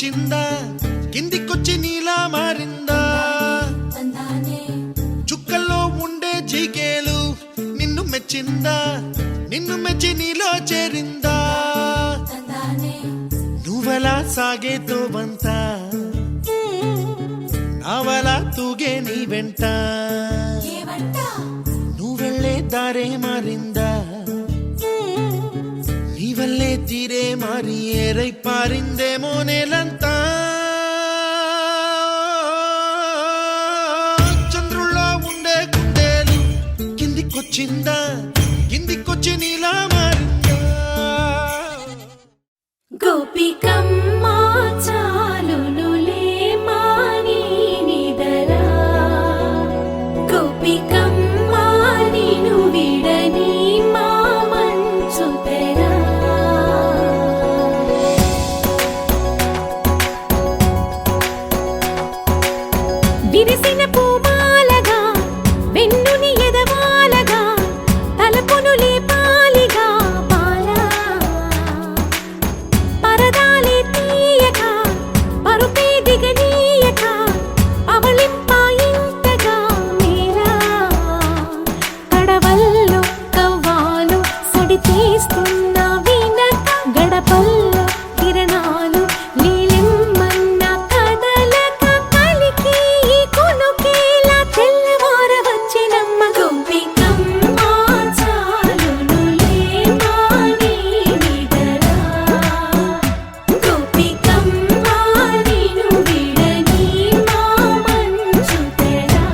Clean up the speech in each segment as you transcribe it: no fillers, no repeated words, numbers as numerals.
కిందికొచ్చిందా కిందికొచ్చి నీలా మారిందా చుక్కల్లో ఉండే జీకేలు నిన్ను మెచ్చిందా నిన్ను మెచ్చి నీలో చేరిందా నువ్వలా సాగేతో వంత నావలా తూగే నీ వెంట నువ్వెళ్ళే దారే మారిందా నీవల్లే తీరే మారి ఏరై పారిందేమో నేలంతా చంద్రుల్లో ఉండే గుండెలు కిందికొచ్చిందా కిందికొచ్చి నీలా మారిందా గోపికమ్మ చాలునులే మాని నిదరా గోపికమ్మ నిను విడని మా మంచు తెరా విరిసిన పూమాలగా వెన్నుని ఎదవాలగా తలపును లేపాలిగా పాలా పరదాలే తీయక పరుపే దిగనీయక అవళింపాయింతగా మీరా కడవల్లో కవ్వాలు సడి చేస్తున్న వినక గడపల్లో కిరణాలు నీలిమ్మన్న కదలక కలికి కొనుకేలా తెల్లవార వచ్చినమ్మ గోపికమ్మ చాలునులే మాని నిదరా గోపికమ్మ నిను విడని మా మంచు తెరా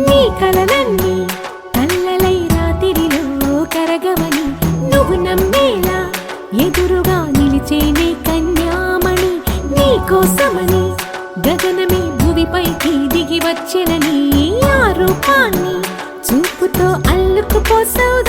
నీ కలలన్నీ కల్లలై రాత్రిలో కరగవని నువ్వు నమ్మేలా ఎదురుగా నిలిచేనే కన్యామణి నీ కోసమని గగనమే భువిపైకి దిగి వచ్చెనని ఆ రూపాన్ని చూపుతో అల్లుకుపోసావు